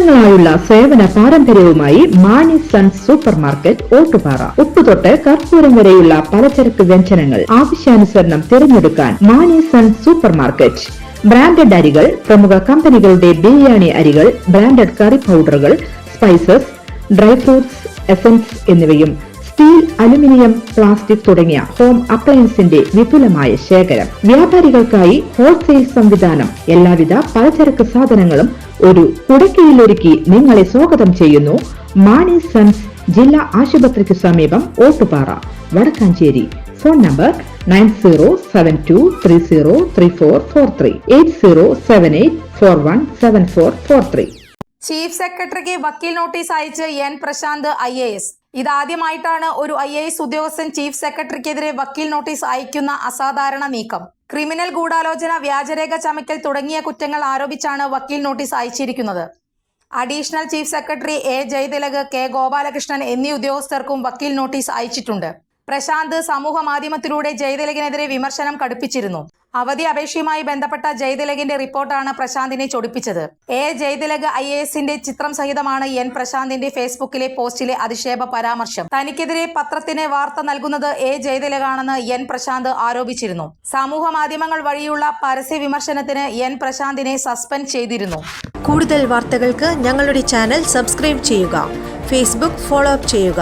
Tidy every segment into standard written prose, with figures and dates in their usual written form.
വർഷങ്ങളായുള്ള സേവന പാരമ്പര്യവുമായി Mani sons super market Ottupara. ഉപ്പുതൊട്ട് കർപ്പൂരം വരെയുള്ള പലചരക്ക് വ്യഞ്ജനങ്ങൾ ആവശ്യാനുസരണം തിരഞ്ഞെടുക്കാൻ Mani sons super market. Branded അരികൾ, പ്രമുഖ കമ്പനികളുടെ ബിരിയാണി അരികൾ, ബ്രാൻഡഡ് കറി പൗഡറുകൾ, സ്പൈസസ്, ഡ്രൈ ഫ്രൂട്ട്സ്, എസൻസ് എന്നിവയും സ്റ്റീൽ, അലുമിനിയം, പ്ലാസ്റ്റിക് തുടങ്ങിയ ഹോം അപ്ലയൻസിന്റെ വിപുലമായ ശേഖരം. വ്യാപാരികൾക്കായി ഹോൾസെയിൽ സംവിധാനം. എല്ലാവിധ പലചരക്ക് സാധനങ്ങളും ഒരു കുടക്കീഴിലൊരുക്കി നിങ്ങളെ സ്വാഗതം ചെയ്യുന്നു മാണി സൺസ്, ജില്ലാ ആശുപത്രിക്ക് സമീപം, Ottupara, Vadakkanchery. Phone number 9072303443 8078417443. Chief സെക്രട്ടറിക്ക് വക്കീൽ നോട്ടീസ് അയച്ച് എൻ പ്രശാന്ത് IAS. ഇതാദ്യമായിട്ടാണ് ഒരു IAS ഉദ്യോഗസ്ഥൻ ചീഫ് സെക്രട്ടറിക്കെതിരെ വക്കീൽ നോട്ടീസ് അയക്കുന്ന അസാധാരണ നീക്കം. ക്രിമിനൽ ഗൂഢാലോചന, വ്യാജരേഖ ചമയ്ക്കൽ തുടങ്ങിയ കുറ്റങ്ങൾ ആരോപിച്ചാണ് വക്കീൽ നോട്ടീസ് അയച്ചിരിക്കുന്നത്. Additional chief secretary A. Jayathilak, K. Gopalakrishnan എന്നീ ഉദ്യോഗസ്ഥർക്കും വക്കീൽ നോട്ടീസ് അയച്ചിട്ടുണ്ട്. പ്രശാന്ത് സമൂഹ മാധ്യമത്തിലൂടെ ജയതിലകിനെതിരെ വിമർശനം കടുപ്പിച്ചിരുന്നു. അവധി അപേക്ഷയുമായി ബന്ധപ്പെട്ട ജയതിലകിന്റെ റിപ്പോർട്ടാണ് പ്രശാന്തിനെ ചൊടിപ്പിച്ചത്. A. ജയതിലക് IASന്റെ ചിത്രം സഹിതമാണ് എൻ പ്രശാന്തിന്റെ ഫേസ്ബുക്കിലെ പോസ്റ്റിലെ അധിക്ഷേപ പരാമർശം. തനിക്കെതിരെ പത്രത്തിന് വാർത്ത നൽകുന്നത് A. ജയതിലകാണെന്ന് എൻ പ്രശാന്ത് ആരോപിച്ചിരുന്നു. സമൂഹ മാധ്യമങ്ങൾ വഴിയുള്ള പരസ്യ വിമർശനത്തിന് എൻ പ്രശാന്തിനെ സസ്പെൻഡ് ചെയ്തിരുന്നു. കൂടുതൽ വാർത്തകൾക്ക് ഞങ്ങളുടെ ചാനൽ സബ്സ്ക്രൈബ് ചെയ്യുക. ഫേസ്ബുക്ക് ഫോളോ അപ്പ് ചെയ്യുക.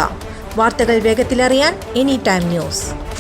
വാർത്തകൾ വേഗത്തിലറിയാൻ Anytime News.